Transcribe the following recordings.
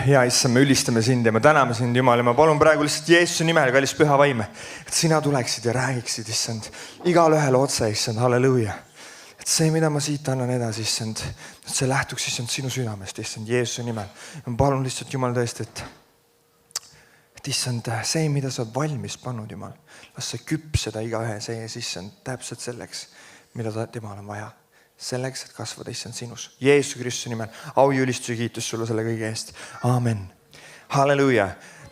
Hea issand, me ülistame sind ja me täname sind, Jumal, ja ma palun praegu lihtsalt Jeesuse nimel, kallis püha vaime, et sina tuleksid ja räägiksid, issand, igale ühele otse, issand, halleluuja. Et see, mida ma siit annan edasi, issand, et see lähtuks, issand, sinu südamest, issand, Jeesuse nimel. Ja ma palun lihtsalt, Jumal, tõesti, et issand, see, mida sa oled valmis pannud, Jumal, las see küpseda iga ühe sees, issand, täpselt selleks, mida temal on vaja. Selleks, et kasvada issand sinus. Jeesuse Kristuse nimel. Au ja ülistus ja kiitus sulle selle kõige eest. Aamen. Halleluuja.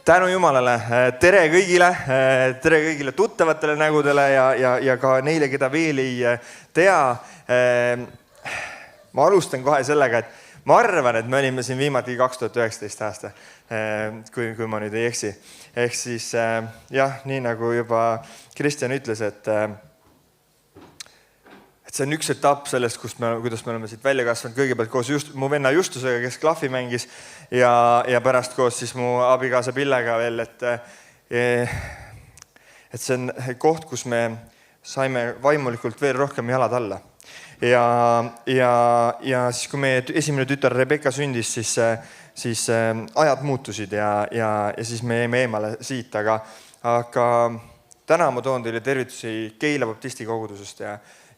Tänu Jumalale. Tere kõigile tuttavatele nägudele ja ka neile, keda veel ei tea. Ma alustan kohe sellega, et ma arvan, et me olime siin viimati 2019 aasta, kui ma nüüd ei eksi. Ehk siis, nii nagu juba Kristjan ütles, et see on üks etapp sellest, kuidas me oleme siit välja kasvanud. Kõigepealt koos mu venna Justusega, kes klahvi mängis ja pärast koos siis mu abikaasa Pillega veel, et see on koht, kus me saime vaimulikult veel rohkem jalad alla. Ja siis, kui meie esimene tütar Rebecca sündis, siis ajad muutusid ja siis me jäime eemale siit, aga täna ma toon teile tervitusi Keila baptisti kogudusest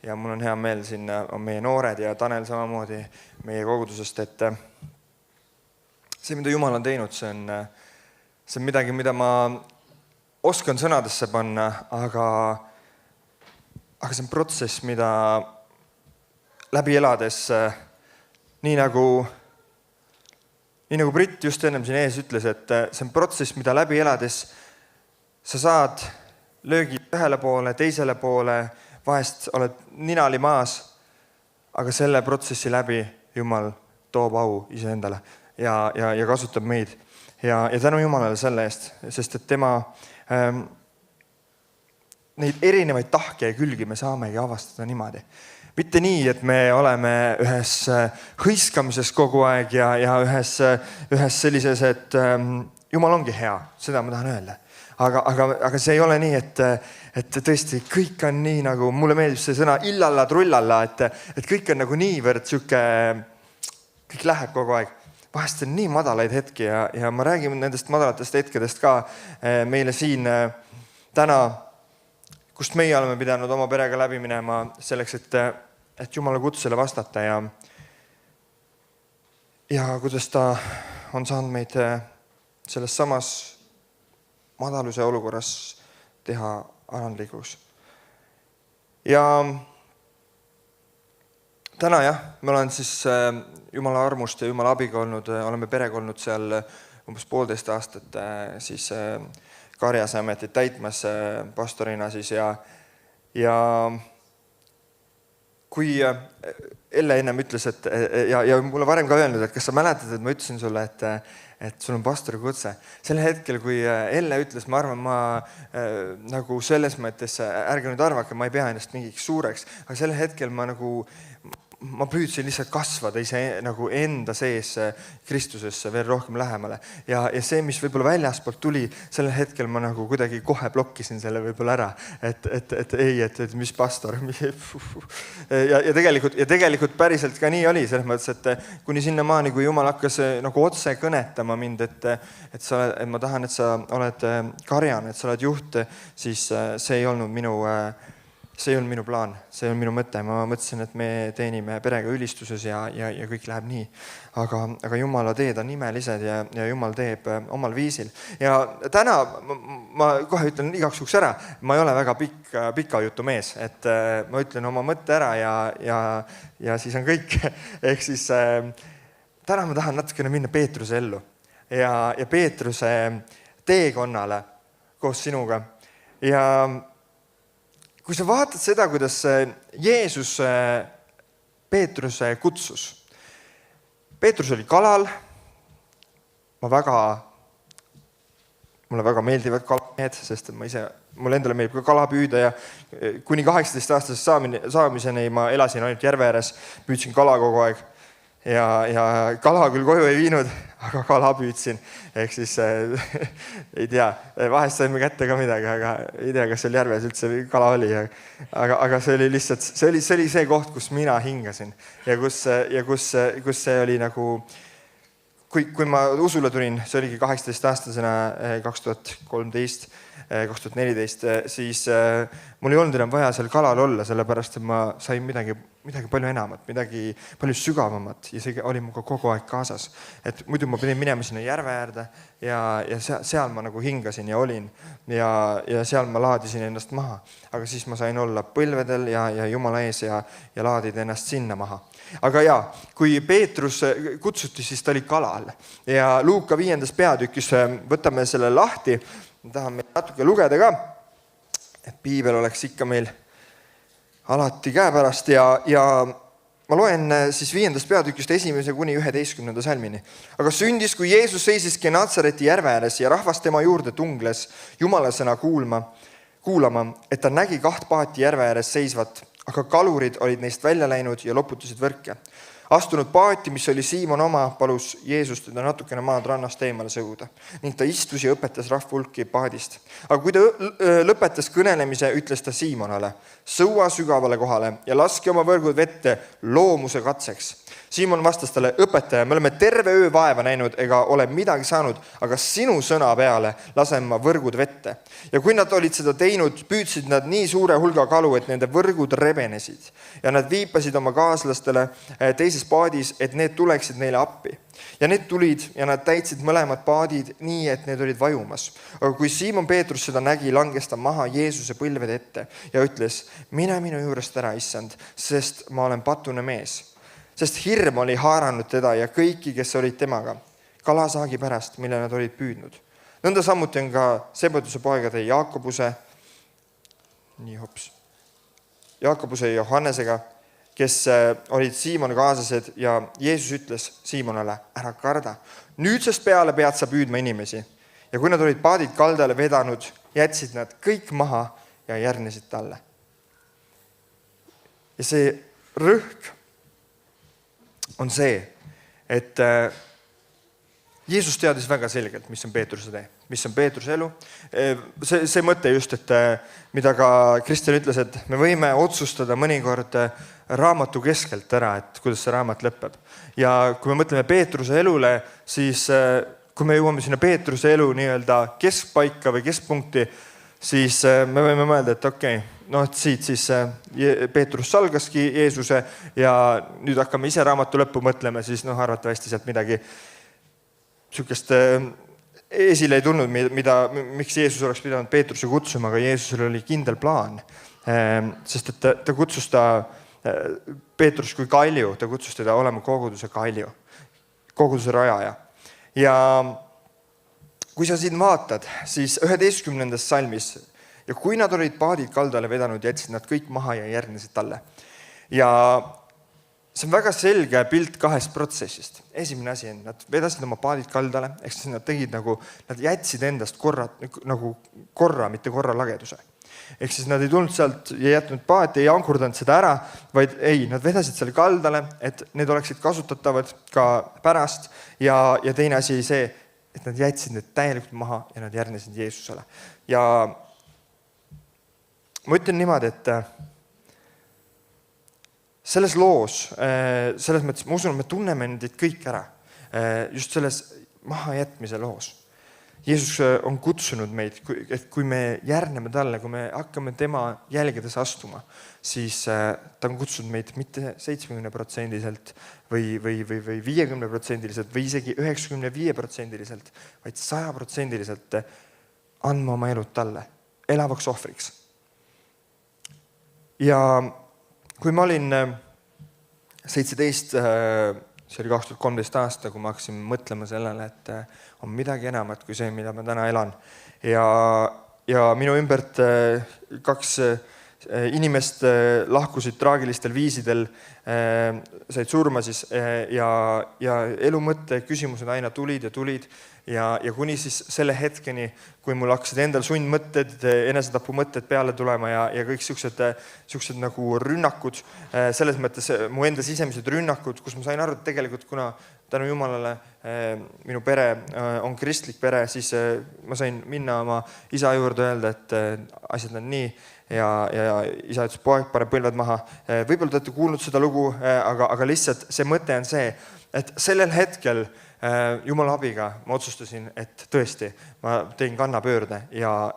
ja mul on hea meel, siin on meie noored ja Tanel samamoodi meie kogudusest, et see, mida Jumal on teinud, see on midagi, mida ma oskan sõnadesse panna, aga see on protsess, mida läbi elades, nii nagu Brit just ennem siin ees ütles, et see on protsess, mida läbi elades sa saad löögi ühele poole, teisele poole, vahest oled ninali maas, aga selle protsessi läbi Jumal toob au iseendale ja kasutab meid. Ja tänu Jumalale selle eest, sest et tema neid erinevaid tahke ja külgi me saamegi avastada niimoodi. Mitte nii, et me oleme ühes hõiskamises kogu aeg ja ühes sellises, et Jumal ongi hea, seda ma tahan öelda. Aga see ei ole nii, et tõesti kõik on nii nagu, mulle meeldib see sõna illalla, trullalla, et kõik on nagu niivõrd süke, kõik läheb kogu aeg. Vahest on nii madalaid hetki ja ma räägin nendest madalatest hetkedest ka meile siin täna, kust meie oleme pidanud oma perega läbi minema selleks, et Jumala kutsele vastata ja kuidas ta on saanud meid selles samas madaluse olukorras teha arandlikuks. Ja täna me olen siis Jumala armust ja Jumala abiga olnud, oleme perega olnud seal umbes 1,5 aastat siis Karjase ametit täitmas pastorina siis ja kui Elle ennem ütles, ja mulle varem ka öelnud, et kas sa mäletad, et ma ütlesin sulle, et sul on pastori kutse. Sel hetkel, kui Elle ütles, ma arvan, ma nagu selles mõttes, ärge nüüd arvake, ma ei pea ennast mingiks suureks, aga sel hetkel ma püüdsin lihtsalt kasvada nagu enda sees Kristusesse veel rohkem lähemale. Ja see, mis võib-olla väljaspoolt tuli, sellel hetkel ma nagu kuidagi kohe blokkisin selle võib-olla ära. Et mis pastor. Ja tegelikult päriselt ka nii oli, selles mõttes, et kuni sinna maani, kui Jumal hakkas nagu otse kõnetama mind, et ma tahan, et sa oled karjan, et sa oled juht, siis see ei olnud minu plaan, see on minu mõte. Ma mõtlesin, et me teenime perega ülistuses ja kõik läheb nii. Aga Jumala teed on imelised ja Jumal teeb omal viisil. Ja täna ma kohe ütlen igaks juhuks ära, ma ei ole väga pika jutu mees, et ma ütlen oma mõtte ära ja siis on kõik. Ehk siis täna ma tahan natukene minna Peetruse ellu ja Peetruse teekonnale koos sinuga. Ja kui sa vaatad seda, kuidas Jeesus Peetruse kutsus. Peetrus oli kalal. Mulle väga meeldivad kalamehed, sest mulle endale meeldib ka kala püüda ja kuni 18-aastasest saamiseni ma elasin ainult järve ääres, püüdsin kala kogu aeg. Ja kala küll koju ei viinud, aga kala püüdsin. Ehk siis ei tea, vahest saime kätte ka midagi, aga ei tea, kas seal järves üldse kala oli. Aga see oli lihtsalt, see oli see koht, kus mina hingasin ja kus see oli nagu, kui ma usule tulin, see oligi 18-aastasena 2013, 2014, siis mul ei olnud enam vaja seal kalal olla, sellepärast et ma sain midagi palju enamat, midagi palju sügavamat ja see oli muga kogu aeg kaasas. Et muidu ma pidin minema sinna järve äärde ja seal ma nagu hingasin ja olin ja seal ma laadisin ennast maha. Aga siis ma sain olla põlvedel ja Jumala ees ja laadida ennast sinna maha. Aga kui Peetrus kutsuti, siis ta oli kalal ja Luuka 5. peatükis võtame selle lahti. Ma tahan meil natuke lugeda ka, et piibel oleks ikka meil alati käepärast ja ma loen siis 5. peatükist 1. kuni 11. salmini. Aga sündis, kui Jeesus seisis Genatsareti järve ääres ja rahvas tema juurde tungles Jumala sõna kuulama, et ta nägi 2 paati järve ääres seisvat, aga kalurid olid neist välja läinud ja loputasid võrke. Astunud paati, mis oli Siimon oma, palus Jeesust teda natukene maad rannast eemale sõuda ning ta istus ja õpetas rahvahulki paadist. Aga kui ta lõpetas kõnelemise, ütles ta Siimonale, sõua sügavale kohale ja laske oma võrgud vette loomuse katseks. Siimon vastas talle, õpetaja, me oleme terve öö vaeva näinud ega ole midagi saanud, aga sinu sõna peale lasen ma võrgud vette. Ja kui nad olid seda teinud, püüdsid nad nii suure hulga kalu, et nende võrgud rebenesid. Ja nad viipasid oma kaaslastele teises paadis, et need tuleksid neile appi. Ja need tulid ja nad täitsid mõlemad paadid nii, et need olid vajumas. Aga kui Siimon Peetrus seda nägi, langes ta maha Jeesuse põlvede ette ja ütles, mine minu juurest ära, issand, sest ma olen patune mees. Sest hirm oli haaranud teda ja kõiki, kes olid temaga, kalasaagi pärast, mille nad olid püüdnud. Nõnda samuti on ka Sebeduse poegade Jaakobuse ja Johannesega, kes olid Siimoni kaaslased ja Jeesus ütles Siimonale, ära karda. Nüüdsest peale pead sa püüdma inimesi. Ja kui nad olid paadid kaldale vedanud, jätsid nad kõik maha ja järgnesid talle. Ja see rõhk on see, et Jeesus teadis väga selgelt, mis on Peetruse tee, mis on Peetruse elu. See mõte just, et mida ka Kristjan ütles, et me võime otsustada mõnikord raamatu keskelt ära, et kuidas see raamat lõpeb. Ja kui me mõtleme Peetruse elule, siis kui me jõuame sinna Peetruse elu nii-öelda keskpaika või keskpunkti, siis me võime mõelda, et okei, et siit siis Peetrus salgaski Jeesuse ja nüüd hakkame ise raamatu lõppu mõtlema, siis arvatavasti sealt midagi sükest esile ei tulnud, miks Jeesus oleks pidanud Peetruse kutsuma, aga Jeesusel oli kindel plaan, sest et ta kutsus Peetrus kui kalju, ta kutsus teda olema koguduse kalju, koguduse rajaja. Ja kui sa siin vaatad, siis 11. salmis ja kui nad olid paadid kaldale vedanud, jätsid nad kõik maha ja järgnesid talle. Ja see on väga selge pilt 2 protsessist. Esimene asi on, nad vedasid oma paadid kaldale, ehk siis nad tegid nad jätsid endast korra, mitte korra lageduse. Ehk siis nad ei tulnud sealt ja jätnud paati, ei ankurdanud seda ära, vaid nad vedasid selle kaldale, et need oleksid kasutatavad ka pärast ja teine asi see, et nad jätsid need täielikult maha ja nad järgnesid Jeesusele. Ja ma ütlen niimoodi, et selles loos, selles mõttes, ma usun, me tunneme neid kõik ära, just selles mahajätmise loos. Jeesus on kutsunud meid, et kui me järgneme talle, kui me hakkame tema jälgedes astuma, siis ta on kutsunud meid mitte 70% või 50% või isegi 95%, vaid 100% andma oma elud talle, elavaks ohvriks. Ja kui ma olin 17, see oli 2013 aasta, kui ma hakkasin mõtlema sellele, et on midagi enamat kui see, mida ma täna elan. Ja minu ümbert 2 inimest lahkusid traagilistel viisidel, said surma siis ja elu mõtte küsimused aina tulid ja kuni siis selle hetkeni, kui mul hakkasid endal sundmõtted, enesetapu mõtted peale tulema ja kõik siuksed nagu rünnakud, selles mõttes mu enda sisemised rünnakud, kus ma sain aru, et tegelikult kuna tänu Jumalale minu pere on kristlik pere, siis ma sain minna oma isa juurde öelda, et asjad on nii ja isa ütles, poeg, pane põlved maha. Võib-olla te olete kuulnud seda lugu, aga lihtsalt see mõte on see, et sellel hetkel Jumala abiga ma otsustasin, et tõesti, ma teen kannapöörde ja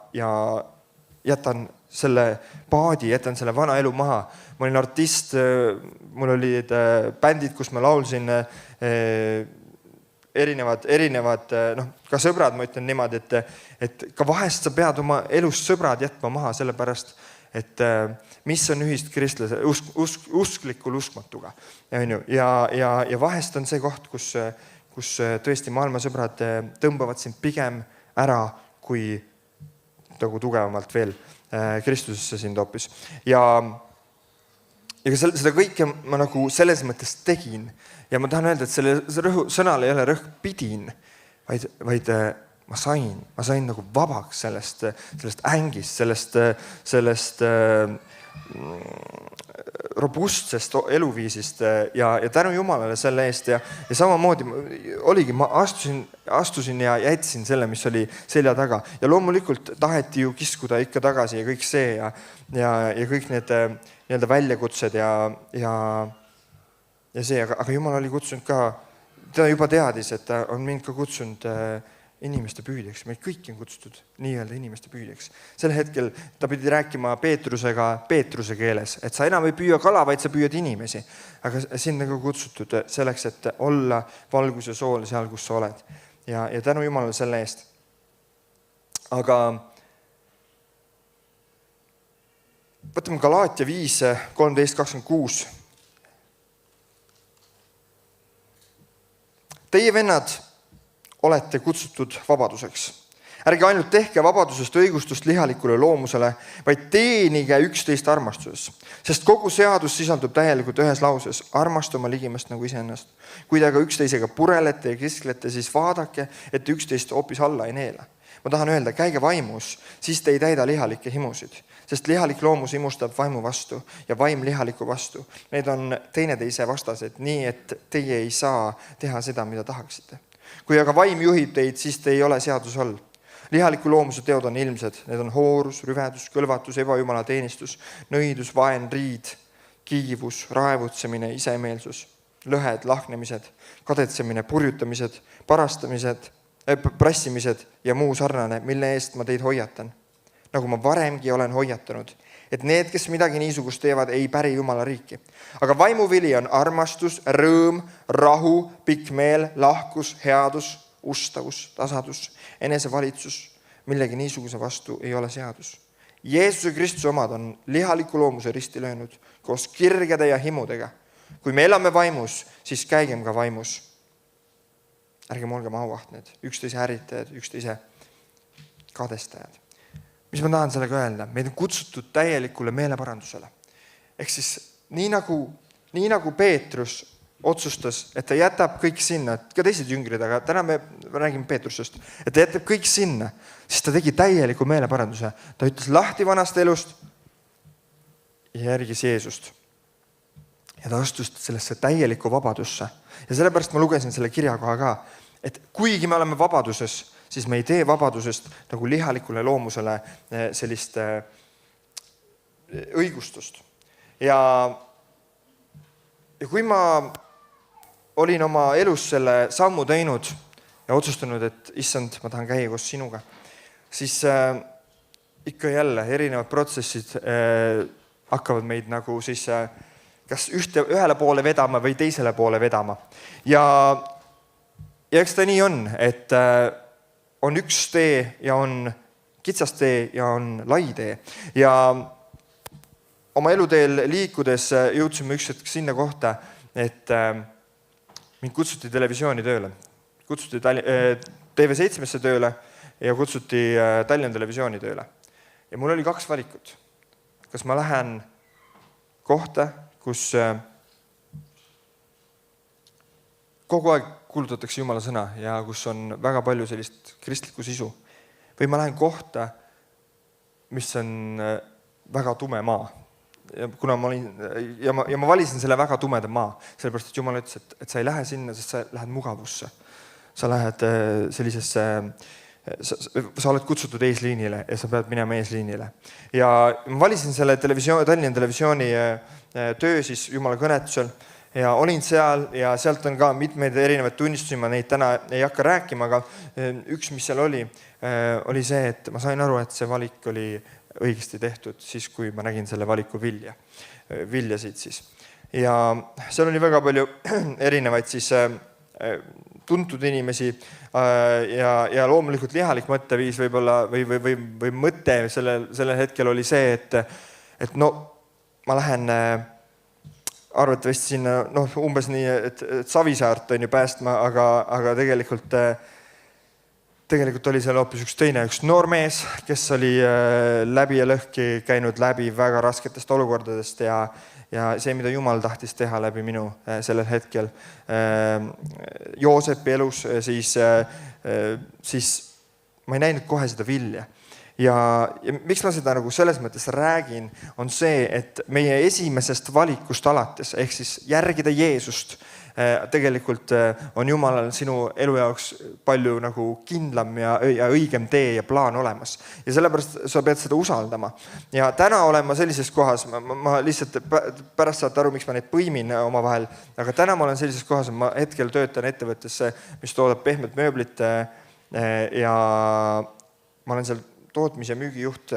jätan selle paadi, jätan selle vana elu maha. Ma olin artist, mul olid bändid, kus ma laulsin erinevad, ka sõbrad, ma ütlen niimoodi, et ka vahest sa pead oma elust sõbrad jätma maha, sellepärast, et mis on ühist kristlase, usklikul uskmatuga. Ja vahest on see koht, kus tõesti maailma sõbrad tõmbavad sind pigem ära, kui nagu tugevamalt veel Kristusesse sind hoopis. Ja seda kõike ma nagu selles mõttes tegin. Ja ma tahan öelda, et selle sõnal ei ole rõhk pidin, vaid ma sain nagu vabaks sellest ängist, sellest robustsest eluviisist ja tänu Jumalale selle eest ja samamoodi oligi, ma astusin ja jätsin selle, mis oli selja taga ja loomulikult taheti ju kiskuda ikka tagasi ja kõik see ja kõik need nii-öelda väljakutsed ja see, aga Jumal oli kutsunud ka, ta juba teadis, et ta on mind ka kutsunud inimeste püüdjaks, meid kõiki on kutsutud nii-öelda inimeste püüdjaks. Sel hetkel ta pidi rääkima Peetrusega Peetruse keeles, et sa enam ei püüa kala, vaid sa püüad inimesi. Aga sind nagu kutsutud selleks, et olla valgus ja sool seal, kus sa oled. Ja tänu Jumalale selle eest. Aga võtame Galaatia 5, 13-26. Teie vennad olete kutsutud vabaduseks. Ärge ainult tehke vabadusest õigustust lihalikule loomusele, vaid teenige üksteist armastuses. Sest kogu seadus sisaldub täielikult ühes lauses. Armasta oma ligimest nagu iseennast. Kui te aga üksteisega purelete ja kisklete, siis vaadake, et üksteist hoopis alla ei neela. Ma tahan öelda, käige vaimus, siis te ei täida lihalikke himusid. Sest lihalik loomus imustab vaimu vastu ja vaim lihaliku vastu. Need on teineteise vastased, nii et teie ei saa teha seda, mida tahaksite. Kui aga vaim juhib teid, siis te ei ole seaduse all. Lihaliku loomuse teod on ilmsed. Need on hoorus, rüvedus, kõlvatus, ebajumala teenistus, nõidus, vaen, riid, kiivus, raevutsemine, isemeelsus, lõhed, lahknemised, kadetsemine, purjutamised, prassimised ja muu sarnane, mille eest ma teid hoiatan. Nagu ma varemgi olen hoiatanud, et need, kes midagi niisugust teevad, ei päri Jumala riiki. Aga vaimuvili on armastus, rõõm, rahu, pikk meel, lahkus, headus, ustavus, tasadus, enesevalitsus, millegi niisuguse vastu ei ole seadus. Jeesuse Kristuse omad on lihaliku loomuse risti löönud koos kirgede ja himudega. Kui me elame vaimus, siis käigem ka vaimus. Ärgem olgem auahned, üksteise häritajad, üksteise kadestajad. Mis ma tahan sellega öelda? Meid on kutsutud täielikule meeleparandusele. Ehk siis nii nagu Peetrus otsustas, et ta jätab kõik sinna, ka teised jüngrid, aga täna me räägime Peetrusest, et ta jätab kõik sinna, siis ta tegi täieliku meeleparanduse. Ta ütles lahti vanast elust ja järgis Jeesust. Ja ta astus sellesse täielikku vabadusse. Ja sellepärast ma lugesin selle kirjakoha ka, et kuigi me oleme vabaduses, siis me ei tee vabadusest nagu lihalikule loomusele sellist õigustust. Ja kui ma olin oma elus selle sammu teinud ja otsustanud, et issand, ma tahan käia koos sinuga, siis ikka jälle erinevad protsessid hakkavad meid nagu siis kas ühele poole vedama või teisele poole vedama. Ja eks ta nii on, et on üks tee ja on kitsas tee ja on lai tee. Ja oma eluteel liikudes jõudsime üks hetk sinna kohta, et mind kutsuti televisiooni tööle. Kutsuti TV7 tööle ja kutsuti Tallinna televisiooni tööle. Ja mul oli 2 valikut. Kas ma lähen kohta, kus kogu aeg kuulutatakse Jumala sõna ja kus on väga palju sellist kristlikku sisu. Või ma lähen kohta, mis on väga tume maa. kuna ma olin ja ma valisin selle väga tumeda maa, sellepärast et Jumal ütles, et sa ei lähe sinna, sest sa lähed mugavusse. Sa lähed sellisesse, sa oled kutsutud eesliinile ja sa pead minema eesliinile. Ja ma valisin selle Tallinna televisiooni töö siis Jumala kõnetusel ja olin seal ja sealt on ka mitmeid erinevaid tunnistusi, ma neid täna ei hakka rääkima, aga üks, mis seal oli see, et ma sain aru, et see valik oli õigesti tehtud siis, kui ma nägin selle valiku viljasid siis. Ja seal oli väga palju erinevaid siis tuntud inimesi ja loomulikult lihalik mõtteviis võib-olla või mõte sellel hetkel oli see, et no ma lähen arvatavasti sinna umbes nii, et Savisaart on ju päästma, aga tegelikult oli seal hoopis üks noormees, kes oli läbi ja lõhki käinud läbi väga rasketest olukordadest ja see, mida Jumal tahtis teha läbi minu sellel hetkel Joosepi elus, siis ma ei näinud kohe seda vilja. Ja miks ma seda nagu selles mõttes räägin, on see, et meie esimesest valikust alates, ehk siis järgida Jeesust, tegelikult on Jumalal sinu elu jaoks palju nagu kindlam ja õigem tee ja plaan olemas. Ja sellepärast sa pead seda usaldama. Ja täna olen ma sellises kohas, ma lihtsalt pärast saate aru, miks ma neid põimin oma vahel, aga täna ma olen sellises kohas, ma hetkel töötan ettevõttesse, mis toodab pehmet mööblit ja ma olen seal tootmis- ja müügijuht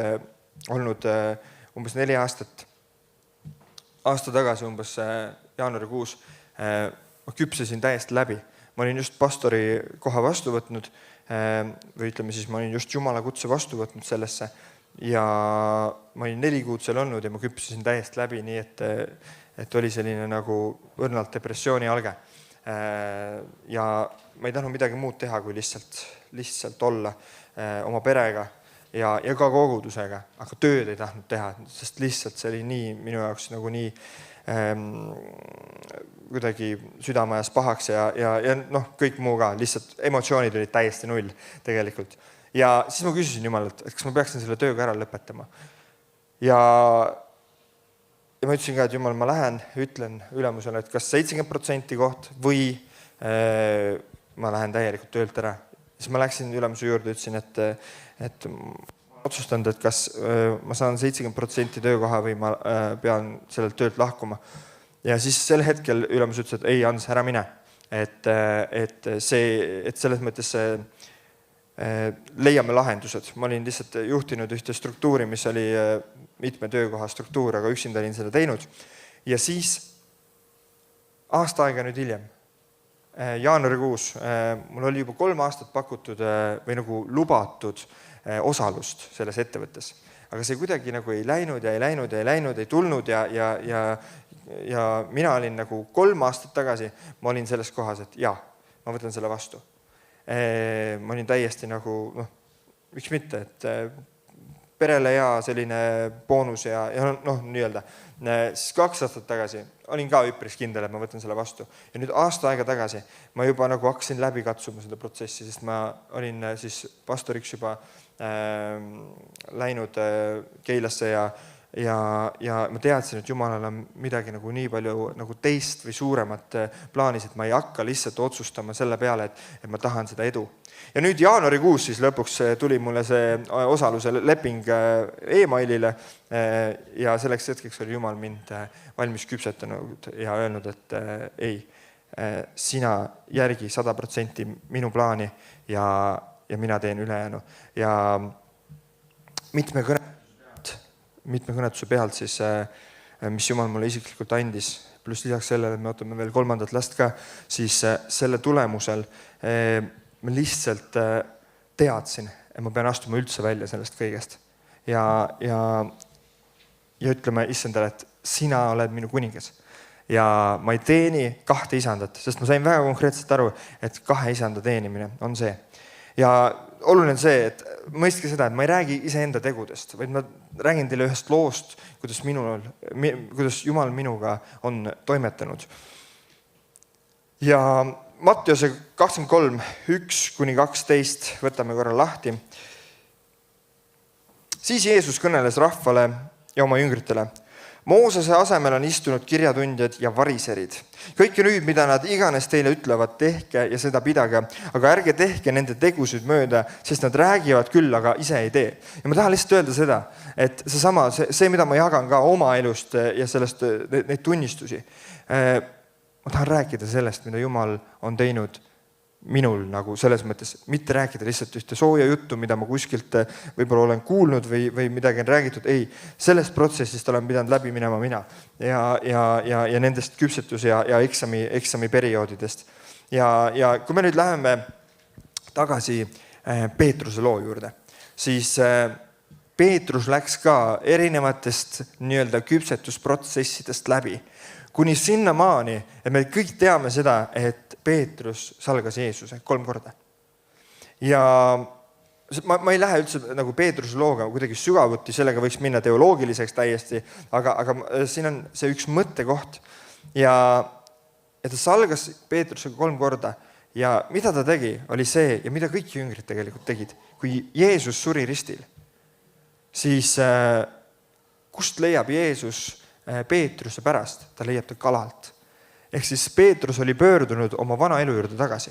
olnud umbes 4 aastat. Aasta tagasi umbes jaanuarikuus ma küpsesin täiesti läbi. Ma olin just pastori koha vastu võtnud või ütleme siis, ma olin just Jumala kutse vastu võtnud sellesse ja ma olin 4 kuud seal olnud ja ma küpsesin täiesti läbi, nii et oli selline nagu õrnalt depressiooni alge. Ja ma ei tahtnud midagi muud teha, kui lihtsalt olla oma perega ja ka kogudusega, aga tööd ei tahtnud teha, sest lihtsalt see oli nii minu jaoks nagu nii kuidagi südamajas pahaks ja kõik muu ka, lihtsalt emotsioonid olid täiesti null tegelikult. Ja siis ma küsisin Jumalalt, et kas ma peaksin selle tööga ära lõpetama. Ja ma ütlesin ka, et Jumal, ma lähen, ütlen ülemusele, et kas 70% koht või ma lähen täielikult töölt ära. Siis ma läksin ülemuse juurde, ütlesin, et ma otsustanud, et kas ma saan 70% töökoha või ma pean sellelt töölt lahkuma. Ja siis sel hetkel ülemus ütles, et ei, Hans, ära mine. Et selles mõttes leiame lahendused. Ma olin lihtsalt juhtinud ühte struktuuri, mis oli mitme töökoha struktuur, aga üksinda olin seda teinud. Ja siis aasta aega nüüd hiljem, jaanuarikuus, mul oli juba 3 aastat pakutud või nagu lubatud osalust selles ettevõttes. Aga see kuidagi nagu ei läinud, ei tulnud ja mina olin nagu 3 aastat tagasi, ma olin selles kohas, et jaa, ma võtan selle vastu. Ma olin täiesti nagu, miks mitte, et perele ja selline boonus ja nii-öelda. Siis 2 aastat tagasi olin ka üpris kindel, et ma võtan selle vastu. Ja nüüd aasta aega tagasi ma juba nagu hakkasin läbi katsuma seda protsessi, sest ma olin siis pastoriks juba läinud Keilasse ja ma teadsin, et Jumalal on midagi nagu nii palju nagu teist või suuremat plaanis, et ma ei hakka lihtsalt otsustama selle peale, et ma tahan seda edu. Ja nüüd jaanuarikuus siis lõpuks tuli mulle see osaluse leping e-mailile ja selleks hetkeks oli Jumal mind valmis küpsetanud ja öelnud, et ei, sina järgi 100% minu plaani ja mina teen ülejäänu. Ja mitme kõnetuse pealt siis, mis Jumal mulle isiklikult andis, pluss lisaks sellele, et me ootame veel 3. last ka, siis selle tulemusel ma lihtsalt teadsin, et ma pean astuma üldse välja sellest kõigest. Ja ütleme issandale, et sina oled minu kuningas. Ja ma ei teeni 2 isandat, sest ma sain väga konkreetselt aru, et 2 isanda teenimine on see. Ja oluline on see, et mõistke seda, et ma ei räägi iseenda tegudest, vaid ma räägin teile ühest loost, kuidas Jumal minuga on toimetanud. Ja Mattiuse 23, 1-12, võtame korra lahti. Siis Jeesus kõneles rahvale ja oma jüngritele. Moosese asemel on istunud kirjatundjad ja variserid. Kõike nüüd, mida nad iganes teile ütlevad, tehke ja seda pidage, aga ärge tehke nende tegusid mööda, sest nad räägivad küll, aga ise ei tee. Ja ma tahan lihtsalt öelda seda, et see, mida ma jagan ka oma elust ja sellest neid tunnistusi, ma tahan rääkida sellest, mida Jumal on teinud minul nagu selles mõttes, mitte rääkida lihtsalt ühte sooja juttu, mida ma kuskilt võib-olla olen kuulnud või midagi on räägitud. Ei, sellest protsessist olen pidanud läbi minema mina ja nendest küpsetus ja eksami perioodidest. Ja kui me nüüd läheme tagasi Peetruse loo juurde, siis Peetrus läks ka erinevatest nii-öelda küpsetusprotsessidest läbi. Kuni sinnamaani, et me kõik teame seda, et Peetrus salgas Jeesuse 3 korda. Ja ma ei lähe üldse nagu Peetruse looga kuidagi sügavuti, sellega võiks minna teoloogiliseks täiesti, aga siin on see üks mõttekoht. Ja ta salgas Peetrusega 3 korda ja mida ta tegi, oli see ja mida kõik jüngrid tegelikult tegid. Kui Jeesus suri ristil, siis kust leiab Jeesus Peetruse pärast? Ta leiab ta kalalt. Ehk siis Peetrus oli pöördunud oma vana elu juurde tagasi.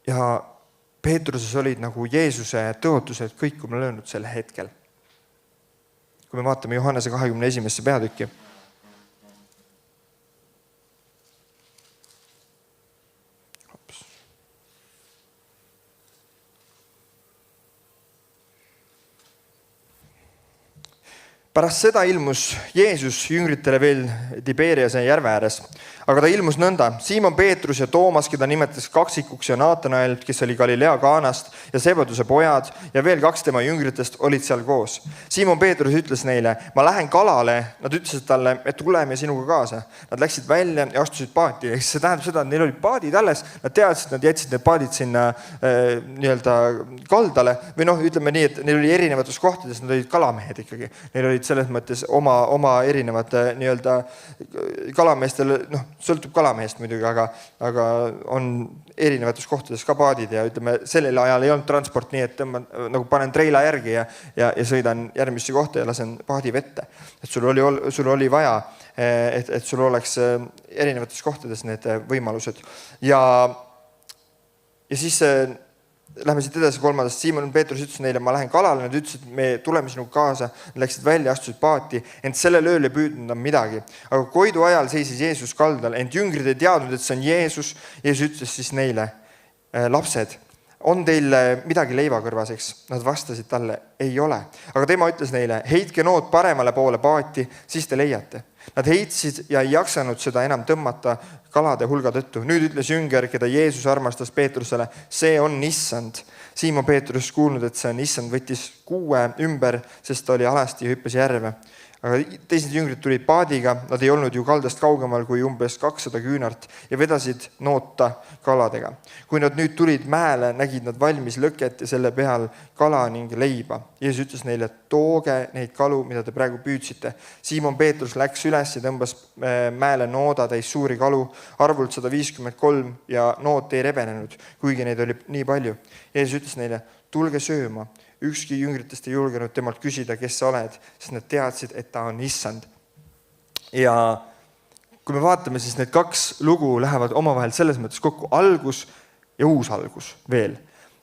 Ja Peetruses olid nagu Jeesuse tõotused kõikuma löönud sel hetkel. Kui me vaatame Johannese 21. peatükki. Pärast seda ilmus Jeesus jüngritele veel Tiberiase järve ääres, aga ta ilmus nõnda. Siimon Peetrus ja Toomas, keda nimetas kaksikuks ja Naatanael, kes oli Galilea Kaanast ja Sebeduse pojad ja veel 2 tema jüngritest olid seal koos. Siimon Peetrus ütles neile, ma lähen kalale. Nad ütlesid talle, et tuleme sinuga kaasa. Nad läksid välja ja astusid paati. See tähendab seda, et neil olid paadid alles. Nad teadsid, et nad jätsid need paadid sinna nii-öelda kaldale või ütleme nii, et neil oli erinevates kohtades, nad olid kalamehed ikkagi. Neil olid selles mõttes oma erinevate nii-öelda kalameestel, sõltub kalamehest muidugi, aga on erinevates kohtades ka paadid ja ütleme, sellel ajal ei olnud transport nii, et nagu panen treila järgi ja sõidan järgmisse kohta ja lasen paadi vette. Et sul oli vaja, et sul oleks erinevates kohtades need võimalused. Ja siis lähme siit edasi 3. Siimon Peetrus ütles neile, ma lähen kalale, nad ütlesid, me tuleme sinuga kaasa, nad läksid välja, astusid paati, ent sellel ööl ei püüdnud nad midagi. Aga koidu ajal seisis Jeesus kaldal, ent jüngrid ei teadnud, et see on Jeesus. Jeesus ütles siis neile, lapsed, on teil midagi leivakõrvaseks? Nad vastasid talle, ei ole. Aga tema ütles neile, heitke nood paremale poole paati, siis te leiate. Nad heitsid ja ei jaksanud seda enam tõmmata kalade hulga tõttu. Nüüd ütles jünger, keda Jeesus armastas Peetrusele, see on issand. Siimon Peetrus kuulnud, et see on issand, võttis kuue ümber, sest ta oli alasti ja hüppes järve. Aga teised jüngrid tulid paadiga, nad ei olnud ju kaldast kaugemal kui umbes 200 küünart ja vedasid noota kaladega. Kui nad nüüd tulid mäele, nägid nad valmis lõket ja selle peal kala ning leiba. Jeesus ütles neile, tooge neid kalu, mida te praegu püüdsite. Siimon Peetrus läks üles ja tõmbas mäele nooda täis suuri kalu, arvult 153 ja noot ei rebenenud, kuigi neid oli nii palju. Jeesus ütles neile, tulge sööma. Ükski jüngritest ei julgenud temalt küsida, kes sa oled, sest nad teadsid, et ta on issand. Ja kui me vaatame, siis need 2 lugu lähevad omavahel selles mõttes kokku, algus ja uus algus veel.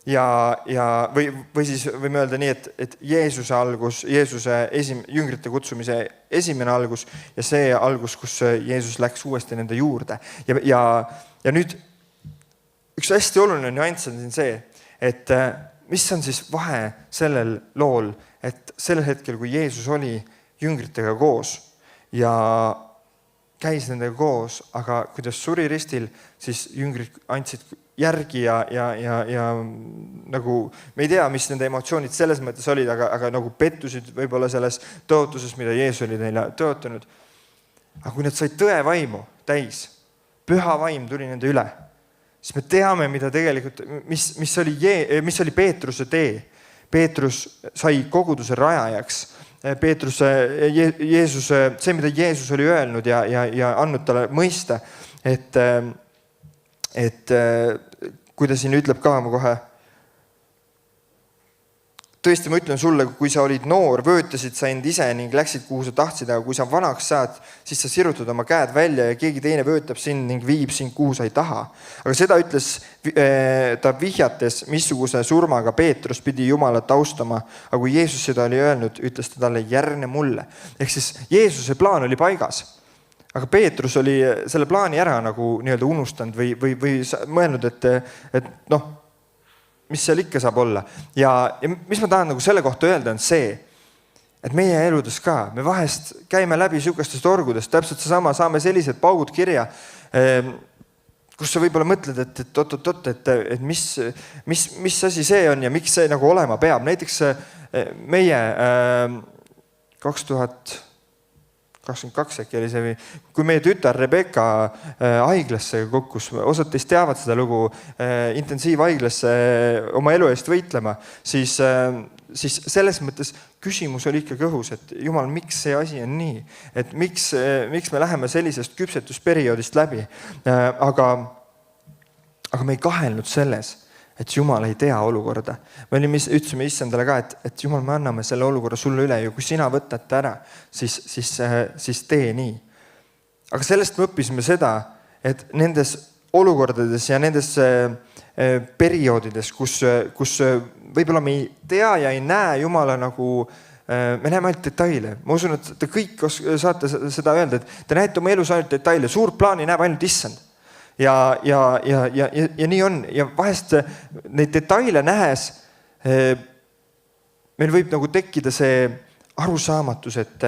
Või siis võime öelda nii, et Jeesuse algus, Jeesuse jüngrite kutsumise esimene algus ja see algus, kus Jeesus läks uuesti nende juurde. Ja nüüd üks hästi oluline nüanss on siin see, et mis on siis vahe sellel lool, et sellel hetkel, kui Jeesus oli jüngritega koos ja käis nendega koos, aga kui ta suri ristil, siis jüngrid andsid järgi ja nagu me ei tea, mis nende emotsioonid selles mõttes olid, aga nagu pettusid võib-olla selles tõotuses, mida Jeesus oli neile tõotanud. Aga kui nad said tõevaimu täis, püha vaim tuli nende üle, siis me teame, mida tegelikult, mis oli Peetruse tee. Peetrus sai koguduse rajajaks. See, mida Jeesus oli öelnud ja andnud talle mõista, et kui ta siin ütleb ka kohe, tõesti, ma ütlen sulle, kui sa olid noor, vöötasid sa end ise ning läksid, kuhu sa tahtsid, aga kui sa vanaks saad, siis sa sirutad oma käed välja ja keegi teine vöötab sind ning viib sind, kuhu sa ei taha. Aga seda ütles ta vihjates, missuguse surmaga Peetrus pidi Jumalat austama. Aga kui Jeesus seda oli öelnud, ütles ta talle, järgne mulle. Ehk siis Jeesuse plaan oli paigas. Aga Peetrus oli selle plaani ära nagu nii-öelda unustanud või mõelnud, et noh, mis seal ikka saab olla. Ja mis ma tahan nagu selle kohta öelda on see, et meie eludes ka, me vahest käime läbi sihukestest orgudest, täpselt seesama, saame sellised paugud kirja, kus sa võib-olla mõtled, et mis asi see on ja miks see nagu olema peab. Näiteks meie 2022 äkki oli see, kui meie tütar Rebecca haiglasse kukkus, osad teist teavad seda lugu, intensiivhaiglasse oma elu eest võitlema, siis selles mõttes küsimus oli ikka õhus, et Jumal, miks see asi on nii? Et miks me läheme sellisest küpsetusperioodist läbi? Aga me ei kahelnud selles, et Jumal ei tea olukorda. Me ütlesime issandale ka, et Jumal, me anname selle olukorra sulle üle ja kui sina võtad ta ära, siis tee nii. Aga sellest me õppisime seda, et nendes olukordades ja nendes perioodides, kus võib-olla me ei tea ja ei näe Jumala nagu, me näeme ainult detaile. Ma usun, et te kõik saate seda öelda, et te näete oma elus ainult detaile. Suurt plaani näeb ainult issand. Ja nii on. Ja vahest neid detaile nähes meil võib nagu tekkida see arusaamatus, et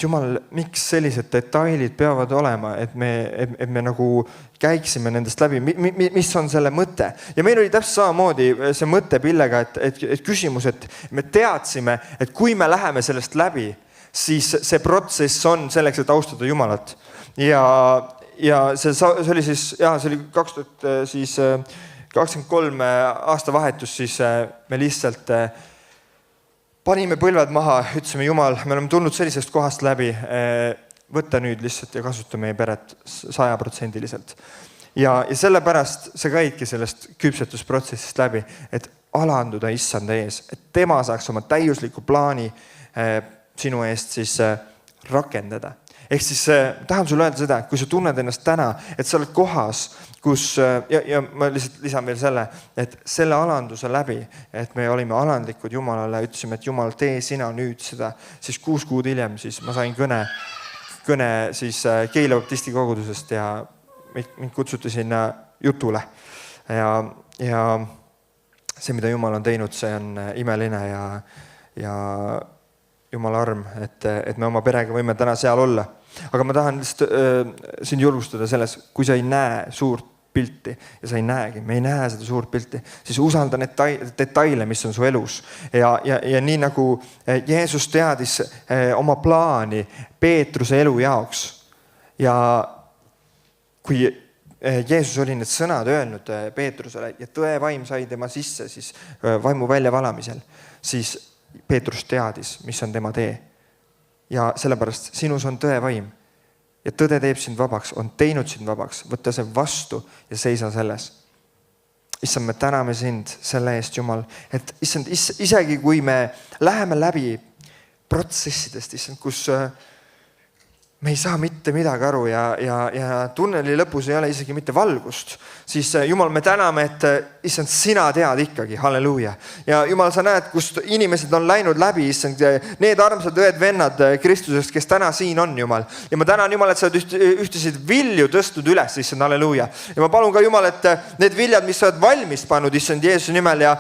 Jumal, miks sellised detailid peavad olema, et me nagu käiksime nendest läbi, mis on selle mõte. Ja meil oli täpselt samamoodi see mõte pillega, et küsimus, et me teadsime, et kui me läheme sellest läbi, siis see protsess on selleks, et austada Jumalat. Ja see oli siis, see oli 2023 aasta vahetus, siis me lihtsalt panime põlved maha, ütlesime, Jumal, me oleme tulnud sellisest kohast läbi, võtta nüüd lihtsalt ja kasuta meie peret 100%. Ja sellepärast sa käidki sellest küpsetusprotsessist läbi, et alanduda issanda ees, et tema saaks oma täiusliku plaani sinu eest siis rakendada. Ehk siis tahan sulle öelda seda, et kui sa tunned ennast täna, et sa oled kohas, kus, ja ma lihtsalt lisan veel selle, et selle alanduse läbi, et me olime alandlikud Jumalale, ütlesime, et Jumal, tee sina nüüd seda, siis 6 kuud hiljem siis ma sain kõne siis Keila baptisti kogudusest ja mind kutsuti sinna jutule. Ja see, mida Jumal on teinud, see on imeline ja Jumala arm, et me oma perega võime täna seal olla. Aga ma tahan lihtsalt sind julgustada selles, kui sa ei näe suurt pilti ja sa ei näegi, me ei näe seda suurt pilti, siis usalda need detaile, mis on su elus. Ja nii nagu Jeesus teadis oma plaani Peetruse elu jaoks ja kui Jeesus oli need sõnad öelnud Peetrusele ja tõevaim sai tema sisse siis vaimu väljavalamisel, siis Peetrus teadis, mis on tema tee. Ja sellepärast sinus on tõevaim ja tõde teeb sind vabaks, on teinud sind vabaks, võtta see vastu ja seisa selles. Issand, me täname sind selle eest, Jumal, et issand, isegi kui me läheme läbi protsessidest, issand, kus me ei saa mitte midagi aru ja tunneli lõpus ei ole isegi mitte valgust, siis Jumal, me täname, et issand, sina tead ikkagi, halleluuja. Ja Jumal, sa näed, kust inimesed on läinud läbi, issand, need armsad õed-vennad Kristusest, kes täna siin on, Jumal. Ja ma tänan, Jumal, et sa oled ühtesid vilju tõstnud üles, issand, halleluuja. Ja ma palun ka, Jumal, et need viljad, mis sa oled valmis pannud, issand, Jeesuse nimel ja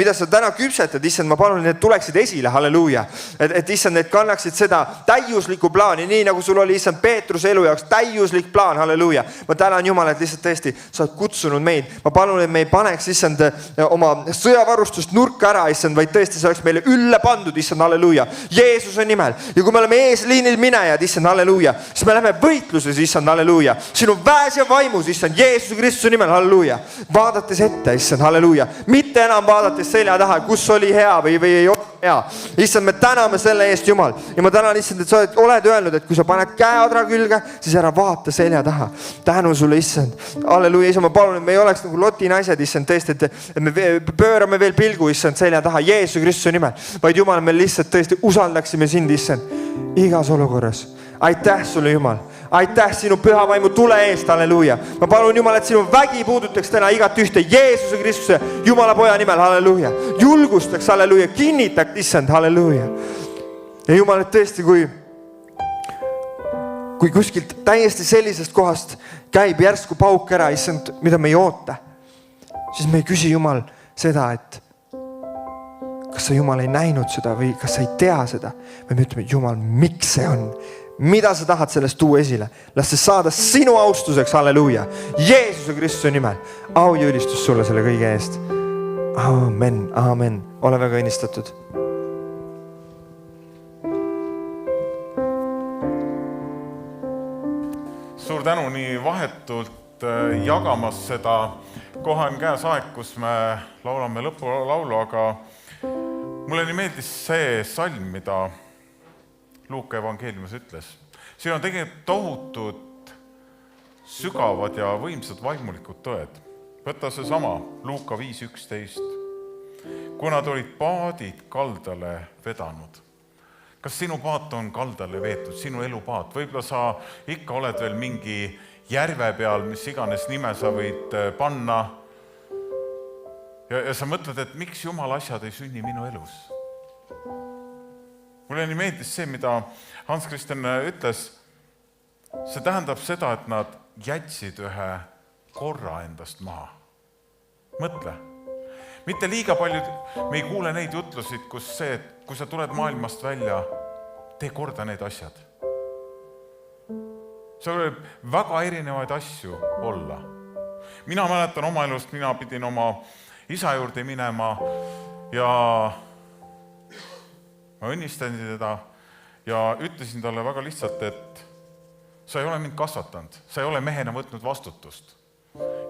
mida sa täna küpsetad, issand, ma palun, need tuleksid esile, halleluuja. Et issand, need kannaksid seda täiuslikku plaani, nii nagu sul oli issand Peetruse elu jaoks täiuslik plaan, halleluuja. Ma tänan, Jumal, et lihtsalt tõesti sa oled kutsunud meid. Ma palun, et me ei paneks issand oma sõjavarustust nurka ära, issand, vaid tõesti see oleks meile ülle pandud, issand, halleluuja. Jeesuse nimel. Ja kui me oleme eesliinil minejad, issand, halleluja, siis me läheme võitluses, issand, halleluja. Sinu väes ja vaimus, issand, Jeesuse Kristuse nimel, halleluja. Vaadates ette, issand, halleluja. Mitte enam vaadates selja taha, kus oli hea või ei ole hea. Issand, me täname selle eest, Jumal. Ja ma tänan, issand, et sa oled öelnud, et kui sa paned käe adra külge, siis ära vaata selja taha. Tänu sulle, issand. Halleluuja, isa, ma palun, et me ei oleks nagu Loti naised, issand, tõesti, et me pöörame veel pilgu, issand, selja taha Jeesuse Kristuse nimel, vaid Jumal, me lihtsalt tõesti usaldaksime sind, issand, igas olukorras. Aitäh sulle, Jumal. Aitäh sinu püha vaimu tule eest, halleluuja. Ma palun, Jumal, et sinu vägi puudutaks täna igat ühte Jeesuse Kristuse, Jumala poja nimel, halleluuja. Julgustaks, halleluuja, kinnitaks, issand, halleluuja. Ja Jumal, et tõesti, kui kuskilt täiesti sellisest kohast käib järsku pauk ära, issand, mida me ei oota, siis me ei küsi, Jumal, seda, et kas sa, Jumal, ei näinud seda või kas sa ei tea seda. Me ütleme, Jumal, miks see on? Mida sa tahad sellest tuua esile? Las see saada sinu austuseks, halleluuja. Jeesuse Kristuse nimel. Au ja ülistus sulle selle kõige eest. Amen, amen. Ole väga õnnistatud. Suur tänu nii vahetult jagamas seda. Kohe on käes aeg, kus me laulame lõpulaulu, aga mulle nii meeldis see salm, mida Luuka evangeeliumis ütles. Siin on tegelikult tohutud sügavad ja võimsad vaimulikud tõed. Võta see sama Luuka 5.11. Kui nad olid paadid kaldale vedanud. Kas sinu paat on kaldale veetud, sinu elupaat? Võib-olla sa ikka oled veel mingi järve peal, mis iganes nime sa võid panna. Ja sa mõtled, et miks Jumala asjad ei sünni minu elus? Mulle nii meeldis see, mida Hans Kristjan ütles. See tähendab seda, et nad jätsid ühe korra endast maha. Mõtle. Mitte liiga palju, me ei kuule neid jutlusid, kus see, et kui sa tuled maailmast välja, tee korda need asjad. See võib väga erinevaid asju olla. Mina mäletan oma elust, mina pidin oma isa juurde minema ja ma õnnistasin teda ja ütlesin talle väga lihtsalt, et sa ei ole mind kasvatanud, sa ei ole mehena võtnud vastutust.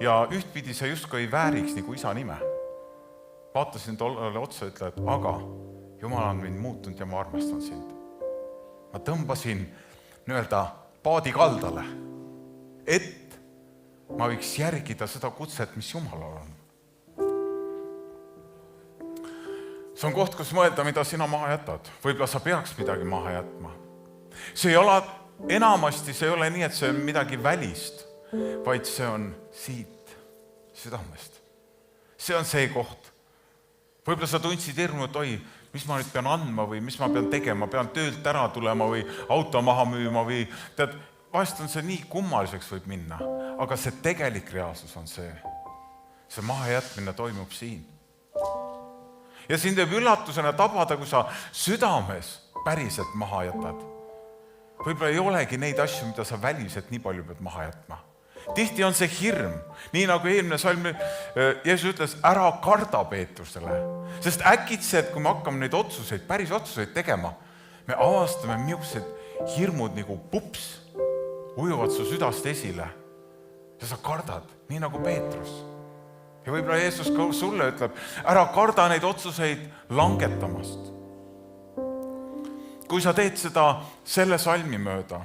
Ja ühtpidi sa justkui ei vääriks nagu isa nime. Vaatasin tollele otsa ja ütle, et aga Jumal on mind muutunud ja ma armastan sind. Ma tõmbasin nii-öelda paadi kaldale, et ma võiks järgida seda kutset, mis Jumalal on. See on koht, kus mõelda, mida sina maha jätad. Võib-olla sa peaks midagi maha jätma. See ei ole, enamasti see ei ole nii, et see on midagi välist, vaid see on siit südamest. See on see koht. Võib-olla sa tundsid hirmu, et oi, mis ma nüüd pean andma või mis ma pean tegema, pean töölt ära tulema või auto maha müüma või tead, vahest on see nii kummaliseks võib minna, aga see tegelik reaalsus on see. See mahajätmine toimub siin. Ja sind võib üllatusena tabada, kui sa südames päriselt maha jätad. Võib-olla ei olegi neid asju, mida sa väliselt nii palju pead maha jätma. Tihti on see hirm, nii nagu eelmine salm Jeesus ütles, ära karda Peetrusele. Sest äkitselt, kui me hakkame neid otsuseid, päris otsuseid tegema, me avastame miuksed hirmud nagu pups, ujuvad su südast esile. Ja sa kardad, nii nagu Peetrus. Ja võib-olla Jeesus ka sulle ütleb, ära karda neid otsuseid langetamast. Kui sa teed seda selle salmi mööda,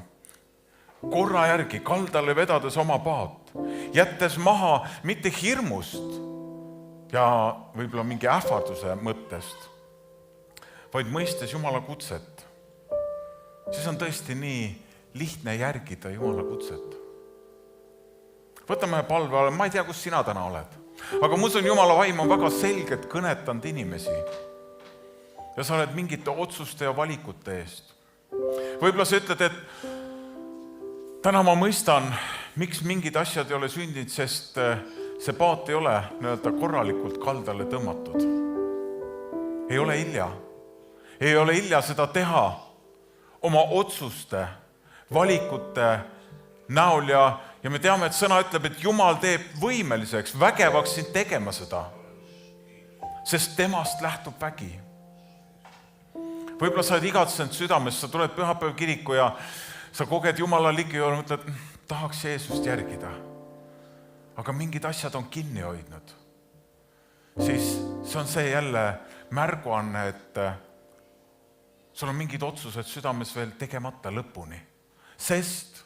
korra järgi kaldale vedades oma paat, jättes maha mitte hirmust ja võib-olla mingi ähvarduse mõttest, vaid mõistes Jumala kutset, siis on tõesti nii lihtne järgida Jumala kutset. Võtame palve alla, ma ei tea, kus sina täna oled. Aga ma usun, Jumala vaim on väga selgelt kõnetanud inimesi. Ja sa oled mingite otsuste ja valikute eest. Võib-olla sa ütled, et täna ma mõistan, miks mingid asjad ei ole sündinud, sest see paat ei ole korralikult kaldale tõmmatud. Ei ole hilja. Ei ole hilja seda teha oma otsuste, valikute näol ja me teame, et sõna ütleb, et Jumal teeb võimeliseks, vägevaks sind tegema seda, sest temast lähtub vägi. Võib-olla sa oled igatsenud südames, sa tuled pühapäev kiriku ja sa koged Jumala ligi ja mõtled, tahaks Jeesust järgida. Aga mingid asjad on kinni hoidnud. Siis see on see jälle märguanne, et sul on mingid otsused südames veel tegemata lõpuni. sest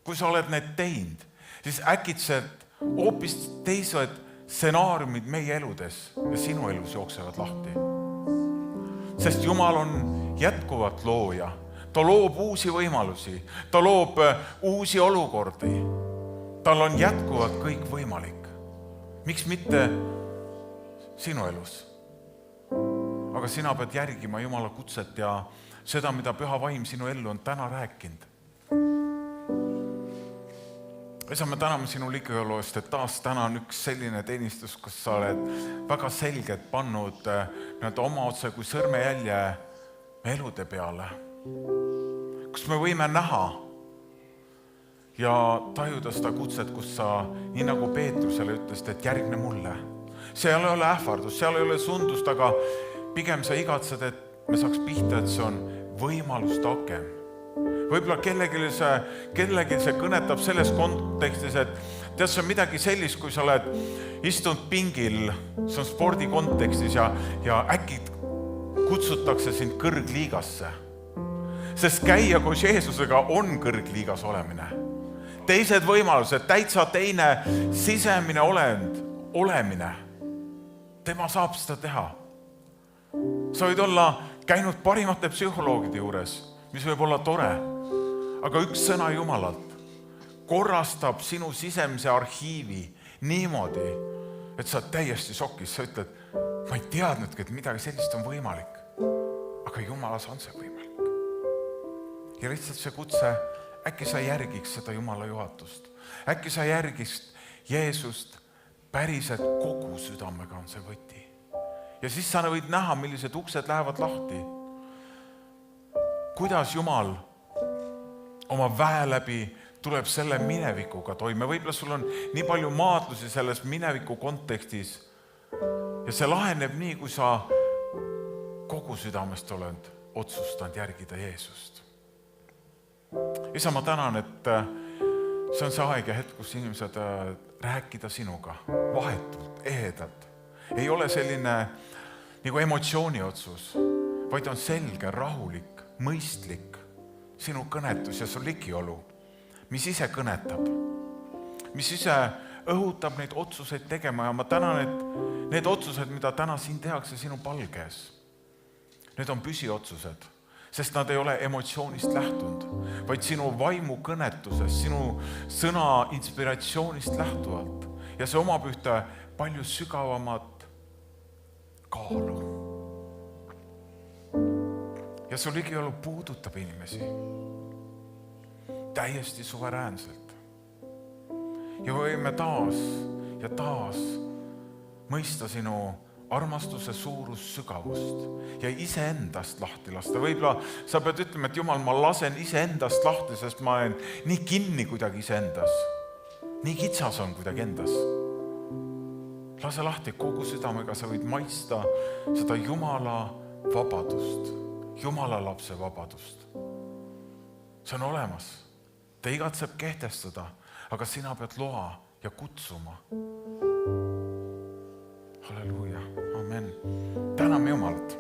kui sa oled need teinud, siis äkitselt hoopis teised stsenaariumid meie eludes ja sinu elus jooksevad lahti. Sest Jumal on jätkuvalt looja. Ta loob uusi võimalusi, ta loob uusi olukordi. Tal on jätkuvalt kõik võimalik. Miks mitte sinu elus? Aga sina pead järgima Jumala kutset ja seda, mida Püha Vaim sinu ellu on täna rääkinud. Isa, me täname sinu liikujõulu eest, et taas täna on üks selline teenistus, kus sa oled väga selgelt pannud oma otse kui sõrmejälje elude peale, kus me võime näha ja tajuda seda kutset, kus sa, nii nagu Peetrusele ütlesid, et järgne mulle. Seal ei ole ähvardus, seal ei ole sundust, aga pigem sa igatsed, et me saaks pihta, et see on võimaluste aken. Võib-olla kellelgi see kõnetab selles kontekstis, et tead, see on midagi sellist, kui sa oled istunud pingil, see on spordi kontekstis ja äkki kutsutakse sind kõrgliigasse. Sest käia koos Jeesusega on kõrgliigas olemine. Teised võimalused, täitsa teine sisemine olemine. Tema saab seda teha. Sa võid olla käinud parimate psühholoogide juures, mis võib olla tore, aga üks sõna Jumalalt korrastab sinu sisemise arhiivi niimoodi, et sa täiesti šokis. Sa ütled, ma ei teadnudki, et midagi sellist on võimalik, aga Jumalas on see võimalik. Ja lihtsalt see kutse, äkki sa järgiks seda Jumala juhatust. Äkki sa järgist Jeesust päriselt kogu südamega on see võti. Ja siis sa võid näha, millised uksed lähevad lahti. Kuidas Jumal oma väe läbi tuleb selle minevikuga toime. Võib-olla sul on nii palju maadlusi selles mineviku kontekstis ja see laheneb nii, kui sa kogu südamest oled otsustanud järgida Jeesust. Isa, ma tänan, et see on see aeg ja hetk, kus inimesed rääkida sinuga vahetult, ehedalt. Ei ole selline nagu emotsiooni otsus, vaid on selge, rahulik, mõistlik sinu kõnetus ja su ligiolu, mis ise kõnetab, mis ise õhutab neid otsuseid tegema ja ma tänan, et need otsused, mida täna siin tehakse sinu palges, need on püsiotsused, sest nad ei ole emotsioonist lähtunud, vaid sinu vaimu kõnetusest, sinu sõna inspiratsioonist lähtuvalt ja see omab ühte palju sügavamat kaalu. Ja su ligiolu puudutab inimesi täiesti suveräänselt. Ja võime taas ja taas mõista sinu armastuse suurust, sügavust ja iseendast lahti lasta. Võib-olla sa pead ütlema, et Jumal, ma lasen iseendast lahti, sest ma olen nii kinni kuidagi iseendas. Nii kitsas on kuidagi endas. Lase lahti kogu südamega, sa võid maista seda Jumala vabadust, Jumala lapse vabadust. See on olemas. Ta igatseb kehtestada, aga sina pead loa ja kutsuma. Halleluuja, amen. Täname Jumalat.